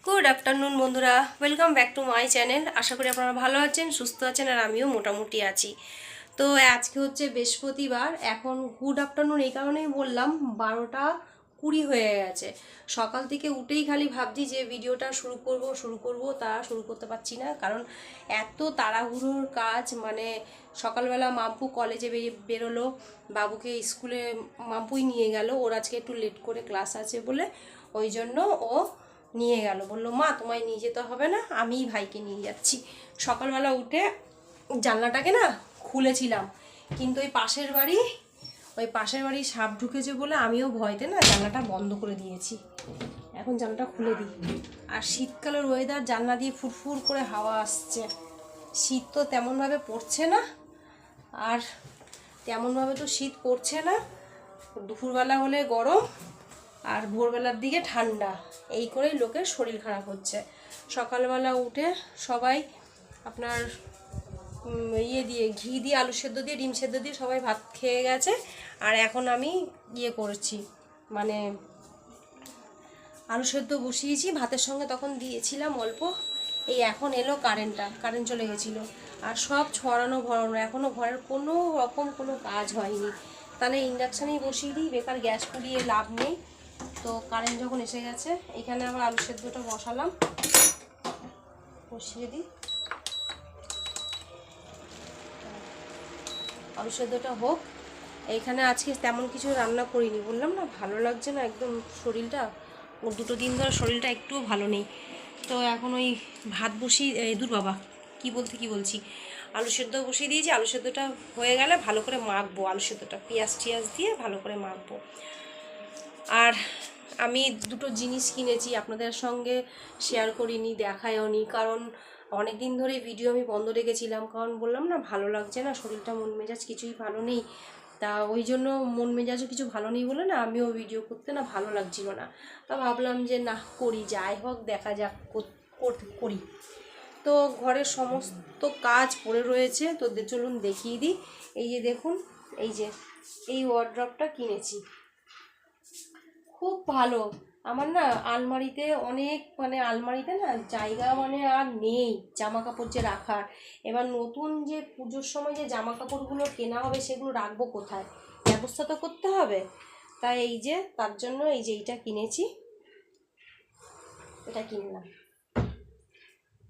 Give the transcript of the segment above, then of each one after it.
Good afternoon বন্ধুরা, welcome back to my channel. আশা করি আপনারা ভালো আছেন, সুস্থ আছেন, আর আমিও মোটামুটি আছি। তো আজকে হচ্ছে বৃহস্পতিবার। এখন গুড আফটারনুন এই কারণেই বললাম, 12টা 20 হয়ে গেছে। সকাল থেকে উঠেই খালি ভাবছি যে ভিডিওটা শুরু করব, তা শুরু করতে পারছি না, কারণ এত তাড়াহুড়োর কাজ। মানে সকালবেলা মাম্পু কলেজে বেরোলো, বাবুকে স্কুলে মাম্পুই নিয়ে গেল। ওর আজকে একটু লেট করে ক্লাস আছে বলে ওই জন্য ও নিয়ে গেল। বললো মা তোমায় নিয়ে যেতে হবে না, আমিই ভাইকে নিয়ে যাচ্ছি। সকালবেলা উঠে জানলাটাকে না খুলেছিলাম, কিন্তু ওই পাশের বাড়ি সাপ ঢুকেছে বলে আমিও ভয়তে না জানলাটা বন্ধ করে দিয়েছি। এখন জানলাটা খুলে দিই। আর শীতকালের ওয়েদার, জানলা দিয়ে ফুরফুর করে হাওয়া আসছে। শীত তো তেমনভাবে পড়ছে না, আর তেমনভাবে তো শীত পড়ছে না। দুপুরবেলা হলে গরম, আর ভোরবেলার দিকে ঠান্ডা, এই করেই লোকের শরীর খারাপ হচ্ছে। সকালবেলা উঠে সবাই আপনার ঘি দিয়ে, আলু সেদ্ধ দিয়ে, ডিম সেদ্ধ দিয়ে সবাই ভাত খেয়ে গেছে। আর এখন আমি করছি, মানে আলু সেদ্ধ বসিয়েছি। ভাতের সঙ্গে তখন দিয়েছিলাম অল্প। এই এখন এলো কারেন্ট চলে গেছিলো। আর সব ছড়ানো ভরানো, এখনও ঘরের কোনো রকম কোনো কাজ হয়নি। তাহলে ইন্ডাকশানেই বসিয়ে দিই, বেকার গ্যাস পুড়িয়ে লাভ নেই। তো কারেন্ট যখন এসে গেছে, এখানে আবার আলু সেদ্ধটা বসালাম, বসিয়ে দিই। আলু সেদ্ধটা হোক। এইখানে আজকে তেমন কিছু রান্না করিনি, বললাম না ভালো লাগছে না একদম শরীরটা। ওর 2 দিন ধরে শরীরটা একটুও ভালো নেই। তো এখন ওই ভাত বসিয়ে, দূর বাবা কি বলছি, আলু সেদ্ধ বসিয়ে দিয়েছি। আলু সেদ্ধটা হয়ে গেলে ভালো করে মাখবো, আলু সেদ্ধটা পেঁয়াজ টিয়াজ দিয়ে ভালো করে মাখবো। আর আমি 2টো জিনিস কিনেছি, আপনাদের সঙ্গে শেয়ার করিনি, দেখায়ওনি, কারণ অনেক দিন ধরে ভিডিও আমি বন্ধ রেখেছিলাম। কারণ বললাম না ভালো লাগছে না, শরীরটা মন মেজাজ কিছুই ভালো নেই। তা ওই জন্য মন মেজাজও কিছু ভালো নেই বলে না আমিও ভিডিও করতে না ভালো লাগছিল না। তা ভাবলাম যে না করি, যাই হোক দেখা যাক, করি। তো ঘরের সমস্ত কাজ পড়ে রয়েছে, তো চলুন দেখিয়ে দিই। এই যে দেখুন, এই ওয়ার্ড্রপটা কিনেছি, খুব ভালো। আমার না আলমারিতে অনেক, মানে আলমারিতে না জায়গা মানে আর নেই জামা কাপড় যে রাখার। এবার নতুন যে পুজোর সময় যে জামা কাপড়গুলো কেনা হবে সেগুলো রাখবো কোথায়, ব্যবস্থা তো করতে হবে। তাই তার জন্য এইটা কিনেছি, এটা কিনলাম।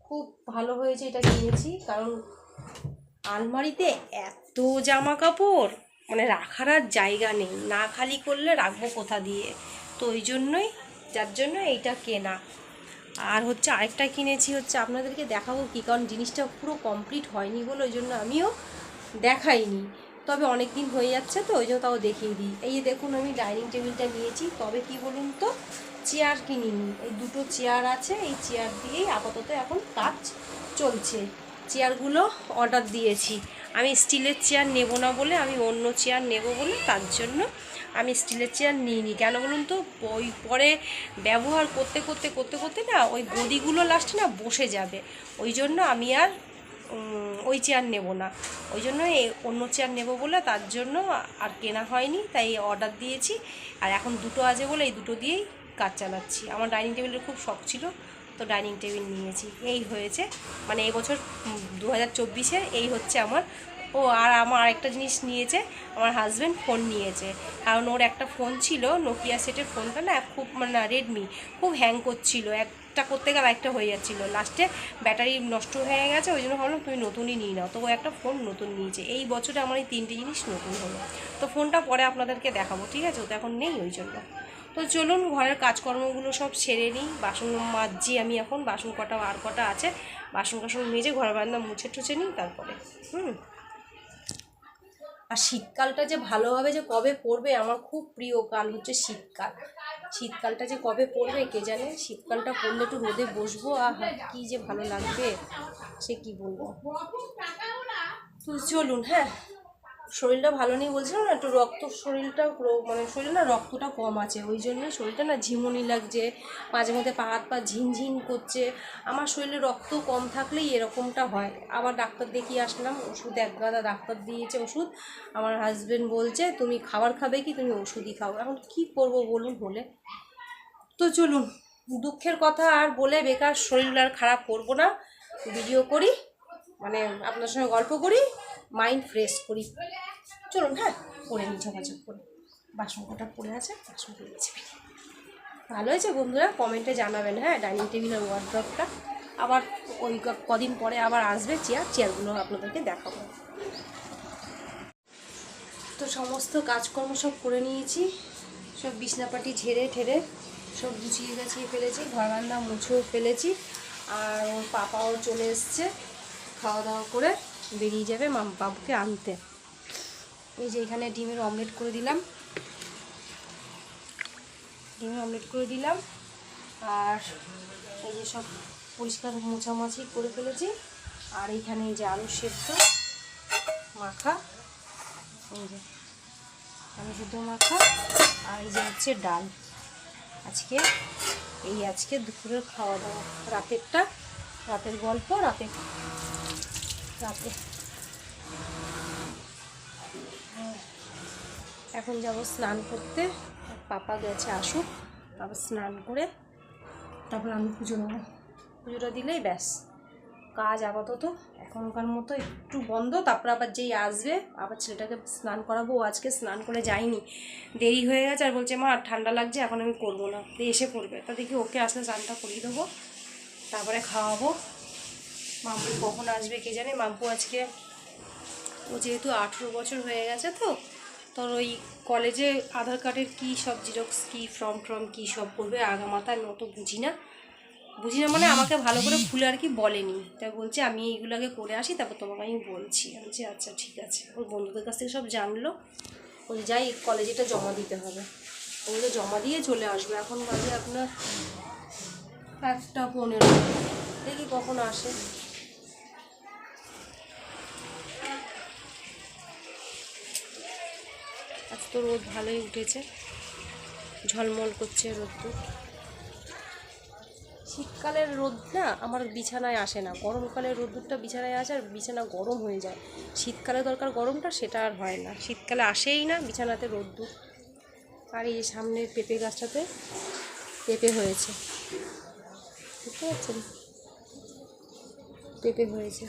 খুব ভালো হয়েছে এটা কিনেছি, কারণ আলমারিতে এত জামা কাপড়, মানে রাখার আর জায়গা নেই, না খালি করলে রাখবো কোথা দিয়ে। তো যার জন্য এইটা কেনা। আর হচ্ছে আরেকটা কিনেছি, হচ্ছে আপনাদেরকে দেখাবো কি, কারণ জিনিসটা পুরো কমপ্লিট হয়নি বলে ওই জন্য আমিও দেখাইনি। তবে অনেক দিন হয়ে যাচ্ছে তো ওই জন্য তাও দেখিয়ে দিই। এই যে দেখুন, আমি ডাইনিং টেবিলটা নিয়েছি, তবে কি বলুন তো, চেয়ার কিনিনি। এই 2টো চেয়ার আছে, এই চেয়ার দিয়েই আপাতত এখন কাজ চলছে। চেয়ারগুলো অর্ডার দিয়েছি। আমি স্টিলের চেয়ার নেব না বলে, আমি অন্য চেয়ার নেব বলে, তার জন্য আমি স্টিলের চেয়ার নিইনি। কেন বলুন তো, ওই পরে ব্যবহার করতে করতে করতে করতে না ওই গদিগুলো লাস্টে না বসে যাবে। ওই জন্য আমি আর ওই চেয়ার নেব না, ওই জন্য অন্য চেয়ার নেব বলে তার জন্য আর কেনা হয়নি। তাই অর্ডার দিয়েছি। আর এখন 2টো আছে বলে এই 2টো দিয়েই কাজ চালাচ্ছি। আমার ডাইনিং টেবিলের খুব শখ ছিল, তো ডাইনিং টেবিল নিয়েছি। এই হয়েছে, মানে এবছর 2024-এর এই হচ্ছে আমার। ও আর আমার আরেকটা জিনিস নিয়েছে, আমার হাজব্যান্ড ফোন নিয়েছে। কারণ ওর একটা ফোন ছিল, নোকিয়া সেটের ফোনটা না খুব, মানে রেডমি, খুব হ্যাং করছিল, একটা করতে গেলে একটা হয়ে যাচ্ছিলো, লাস্টে ব্যাটারি নষ্ট হয়ে গেছে। ওই জন্য ভাবলাম তুমি নতুনই নিয়ে নাও। তো ও একটা ফোন নতুন নিয়েছে। এই বছরে আমার এই 3টে জিনিস নতুন হলো। তো ফোনটা পরে আপনাদেরকে দেখাবো, ঠিক আছে? ও তো এখন নেই ওই জন্য। তো চলুন ঘরের কাজকর্মগুলো সব সেরে নিই। বাসন মাজছি আমি এখন, বাসন কটা আর কটা আছে, বাসন মেজে ঘর বারান্দা মুছে টুছে নিই তারপরে। আর শীতকালটা যে ভালোভাবে যে কবে পড়বে, আমার খুব প্রিয় কাল হচ্ছে শীতকাল। শীতকালটা যে কবে পড়বে কে জানে। শীতকালটা পড়লে একটু রোদে বসবো, কি যে ভালো লাগবে সে কি বলবো। তো চলুন, হ্যাঁ, শরীরটা ভালো নেই বলছিলাম না, একটু মানে শরীরে না রক্তটা কম আছে, ওই জন্য শরীরটা না ঝিমুনি লাগছে, মাঝে মধ্যে পা হাত পা ঝিনঝিন করছে। আমার শরীরে রক্ত কম থাকলেই এরকমটা হয়। আবার ডাক্তার দেখিয়ে আসলাম, ওষুধ এক গাদা ডাক্তার দিয়েছে ওষুধ। আমার হাজব্যান্ড বলছে তুমি খাবার খাবে কি, তুমি ওষুধই খাও। এখন কি করব বলুন হলে। তো চলুন দুঃখের কথা আর বলে বেকার শরীর আর খারাপ করবো না, ভিডিও করি, মানে আপনার সঙ্গে গল্প করি, মাইন্ড ফ্রেশ করি। চলুন হ্যাঁ, করে নিই ঝপাঝপ করে। বাসন কটা পড়ে আছে, বাসন পড়েছে। ভালো হয়েছে বন্ধুরা, কমেন্টে জানাবেন হ্যাঁ। ডাইনিং টেবিলের ওয়ার্ড্রপটা আবার ওই কদিন পরে আবার আসবে, চেয়ারগুলো আপনাদেরকে দেখাবো। তো সমস্ত কাজকর্ম সব করে নিয়েছি, সব বিছনাপাটি ঝেড়ে ঠেড়ে সব গুছিয়ে গাছিয়ে ফেলেছি, ঘর বারান্দা মুছেও ফেলেছি। আর ওর পাপাও চলে এসছে, খাওয়া দাওয়া করে বেরিয়ে যাবে বাবুকে আনতে। এই যে এখানে ডিমের অমলেট করে দিলাম, আর এই যে সব পরিষ্কার মোছামাছি করে ফেলেছি। আর এইখানে এই যে আলু সেদ্ধ মাখা, এই যে আলু সেদ্ধ মাখা, আর এই যে হচ্ছে ডাল। আজকে দুপুরের খাওয়া দাওয়া, রাতের গল্প, রাতে এখন যাব স্নান করতে। পাপা গেছে, আসুক, আবার স্নান করে তারপর আমি পুজো দেবো। পুজোটা দিলেই ব্যাস কাজ আপাতত এখনকার মতো একটু বন্ধ। তারপর আবার যেই আসবে আবার ছেলেটাকে স্নান করাবো। ও আজকে স্নান করে যায়নি, দেরি হয়ে গেছে, আর বলছে মা ঠান্ডা লাগছে এখন আমি করবো না, এসে পড়বে। তা দেখি ওকে আসলে স্নানটা করিয়ে দেবো, তারপরে খাওয়াবো। মাম্পু কখন আসবে কে জানে। মাম্পু আজকে, ও যেহেতু 18 বছর হয়ে গেছে, তো তোর ওই কলেজে আধার কার্ডের কী সব জিরক্স, কী ফর্ম কী সব করবে আগামাথা, আমি অত বুঝি না মানে আমাকে ভালো করে খুলে আর কি বলেনি। তাই বলছে আমি এইগুলোকে করে আসি, তারপর তোমাকে আমি বলছি। আমি বলছি আচ্ছা ঠিক আছে। ওর বন্ধুদের কাছ থেকে সব জানলো, ওই যাই কলেজেটা জমা দিতে হবে, ওগুলো জমা দিয়ে চলে আসবে। এখন বাজে আপনার 1:15, দেখি কখন আসে। আজ তো রোদ ভালোই উঠেছে, ঝলমল করছে রোদ্দুর। শীতকালের রোদ না আমার বিছানায় আসে না, গরমকালের রোদ্দুরটা বিছানায় আসে আর বিছানা গরম হয়ে যায়। শীতকালে দরকার গরমটা, সেটা আর হয় না, শীতকালে আসেই না বিছানাতে রোদ্দুর। আর এই সামনের পেঁপে গাছটাতে পেঁপে হয়েছে, বুঝতে পারছেন, পেঁপে হয়েছে।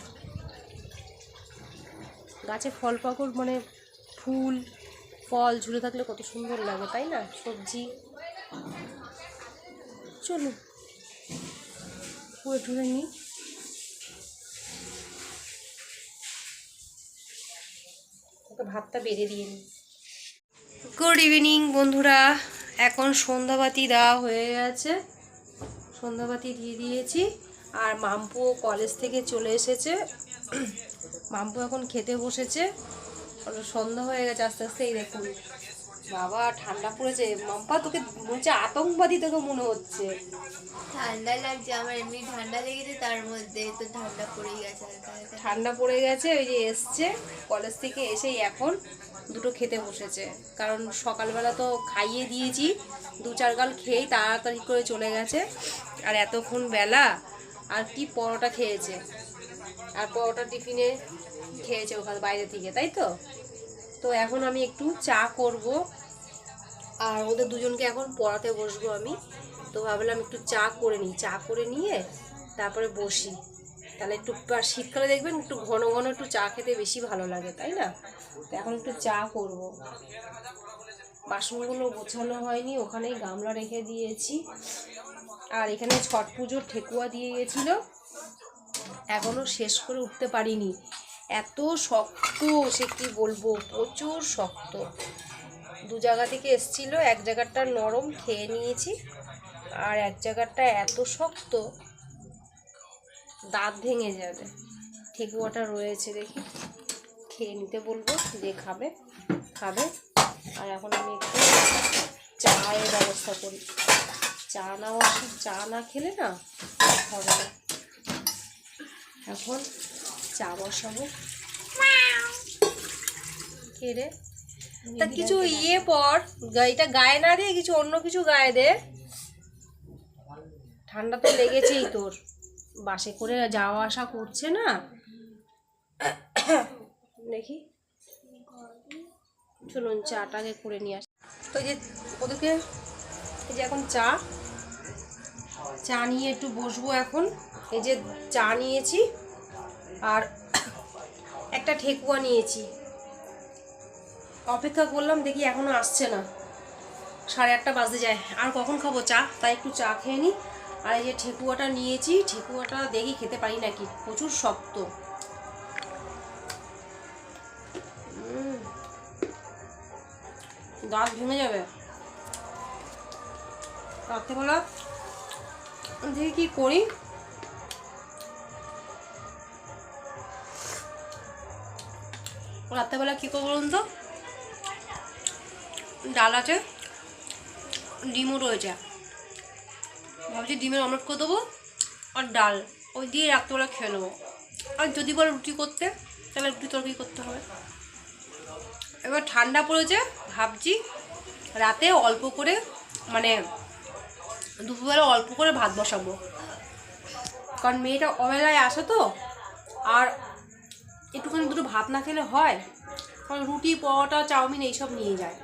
গাছে ফল পাকড় মানে ফুল ফল ঝুলে থাকলে কত সুন্দর লাগে, তাই না? সবজি। চলুন পুরো ঢুলে নিই। ওকে ভাতটা বেড়ে দিয়ে নিই। গুড ইভিনিং বন্ধুরা, এখন সন্ধ্যাবাতি দেওয়া হয়ে গেছে, সন্ধ্যাবাতি দিয়ে দিয়েছি। আর মাম্পু কলেজ থেকে চলে এসেছে, মাম্পু এখন খেতে বসেছে। সন্ধ্যা হয়ে গেছে আস্তে আস্তে। এই দেখুন বাবা ঠান্ডা পড়েছে, মাম্পা তোকে মনে হচ্ছে আতঙ্কবাদী, তোকে মনে হচ্ছে ঠান্ডা লাগছে। আমার এমনি ঠান্ডা লেগেছে, তার মধ্যে তো ঠান্ডা পড়েই গেছে, ঠান্ডা পড়ে গেছে। ওই যে এসছে কলেজ থেকে, এসেই এখন দুটো খেতে বসেছে। কারণ সকালবেলা তো খাইয়ে দিয়েছি, 2-4 গাল খেয়েই তাড়াতাড়ি করে চলে গেছে। আর এতক্ষণ বেলা আর কি পরোটা খেয়েছে, আর পরোটা টিফিনে খেয়েছে ওখানে বাইরে থেকে, তাই তো। তো এখন আমি একটু চা করব, আর ওদের দুজনকে এখন পড়াতে বসবো আমি। তো ভাবলাম একটু চা করে নিই, চা করে নিয়ে তারপরে বসি। তাহলে একটু, আর শীতকালে দেখবেন একটু ঘন ঘন একটু চা খেতে বেশি ভালো লাগে, তাই না? তো এখন একটু চা করব। বাসনগুলো গোছানো হয়নি, ওখানেই গামলা রেখে দিয়েছি। আর এখানে ছট পুজোর ঠেকুয়া দিয়ে গেছিলো, এখনও শেষ করে উঠতে পারিনি। এত শক্ত, সে কি বলবো, প্রচুর শক্ত। 2 জায়গা থেকে এসছিল, এক জায়গাটা নরম, খেয়ে নিয়েছি, আর এক জায়গাটা এত শক্ত দাঁত ভেঙে যাবে। ঠেকুয়াটা রয়েছে, দেখি খেয়ে নিতে বলবো, যে খাবে। আর এখন আমি একটু চায়ের ব্যবস্থা করি। চা না খেলে না হবে না। এখন চা বসাবো। কে রে? তা কিছু পর, এটা গায়ে না দিয়ে কিছু অন্য কিছু গায়ে দে। ঠান্ডা তো লেগেছেই তোর, বাসে করে যাওয়া আসা করছে না। দেখি চলুন চাটাকে করে নিয়ে আসি। তো যে ওদেরকে, এই যে এখন চা চা নিয়ে একটু বসবো এখন। এই যে চা নিয়েছি আর একটা ঠেকুয়া নিয়েছি। অপেক্ষা করলাম, দেখি এখনো আসছে না, 8:30 বাজতে যায়, আর কখন খাবো চা, তাই একটু চা খেয়ে নিই। আর এই যে ঠেকুয়াটা নিয়েছি, ঠেকুয়াটা দেখি খেতে পারি নাকি, প্রচুর শক্ত। দাঁত ভেঙে যাবে রাত্রেবেলা। দেখি কি করি। রাত্রেবেলা কী করবো বলুন তো, ডাল আছে, ডিমও রয়েছে, ভাবছি ডিমের অমলেট করে দেবো আর ডাল ওই দিয়ে রাত্রেবেলা খেয়ে নেবো। আর যদি বলে রুটি করতে, তাহলে রুটি তরকারি করতে হবে। এবার ঠান্ডা পড়েছে, ভাবছি রাতে অল্প করে, মানে দুপুরবেলা অল্প করে ভাত বসাবো, কারণ মেয়েটা অবেলায় আসে তো, আর একটুখানি দুটো ভাত না খেলে হয়, কারণ রুটি পরোটা চাউমিন এইসব নিয়ে যায়।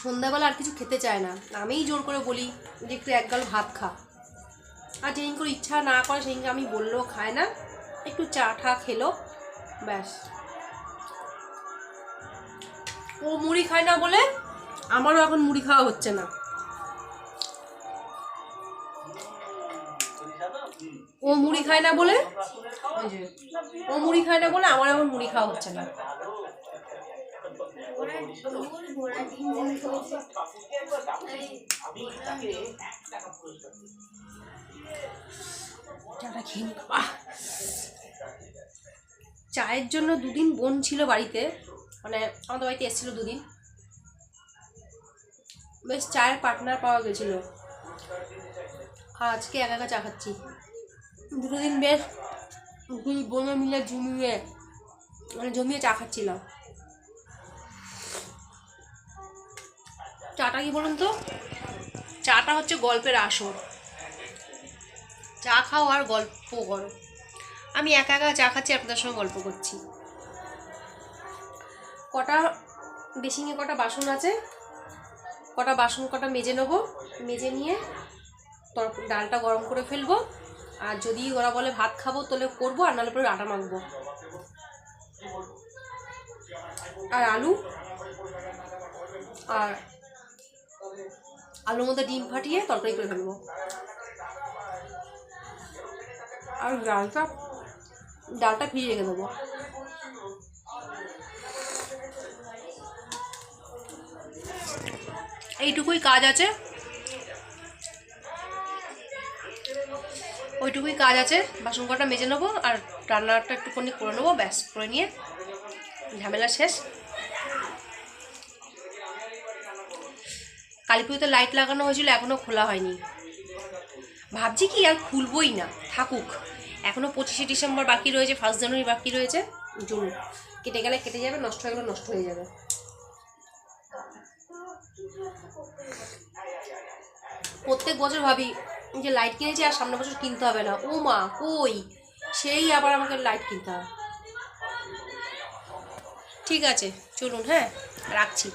সন্ধ্যাবেলা আর কিছু খেতে চায় না, আমিই জোর করে বলি যে একটু এক গাল ভাত খা, আর যেদিন করে ইচ্ছা না করে সেদিনকে আমি বললেও খায় না, একটু চা ঠা খেলো ব্যাস। ও মুড়ি খায় না বলে আমারও এখন মুড়ি খাওয়া হচ্ছে না। ও মুড়ি খায় না বলে, ও মুড়ি খায় না বলে আমার এখন মুড়ি খাওয়া হচ্ছে না। চায়ের জন্য দুদিন বোন ছিল বাড়িতে, মানে আমাদের বাড়িতে এসেছিল দুদিন, বেশ চায়ের পার্টনার পাওয়া গেছিল। আজকে একা একা চা খাচ্ছি। দুটো দিন বেশ দুই বোনে মিলে জমিয়ে চা খাচ্ছিলাম। চাটা কি বলুন তো, চাটা হচ্ছে গল্পের আসর। চা খাও আর গল্প করো। আমি একা একা চা খাচ্ছি, আপনাদের সঙ্গে গল্প করছি। কটা বেসিংয়ে কটা বাসন আছে, কটা মেজে নেবো, মেজে নিয়ে ডালটা গরম করে ফেলবো, আর যদি ওরা বলে ভাত খাবো তাহলে করবো, আর নাহলে পরে আটা মাখবো। আর আলুর মধ্যে ডিম ফাটিয়ে তরকারি করে ফেলবো। আর ডালটা ভিজিয়ে রেখে দেবো। এইটুকুই কাজ আছে, ওইটুকুই কাজ আছে। বাসন কটা মেজে নেবো আর রান্নাটা একটুখানি করে নেবো, ব্যাস করে নিয়ে ঝামেলা শেষ। কালী পুজোতে লাইট লাগানো হয়েছিল, এখনও খোলা হয়নি। ভাবছি কি আর খুলবই না, থাকুক। এখনও 25শে ডিসেম্বর বাকি রয়েছে, 1 জানুয়ারি বাকি রয়েছে, জুন কেটে গেলে কেটে যাবে, নষ্ট হয়ে গেলে নষ্ট হয়ে যাবে। প্রত্যেক বছর ভাবি যে লাইট কিনেছি আর সামনের বছর কিনতে হবে না, ও মা কই, সেই আবার আমাকে লাইট কিনতে হবে। ঠিক আছে চলুন, হ্যাঁ রাখছি।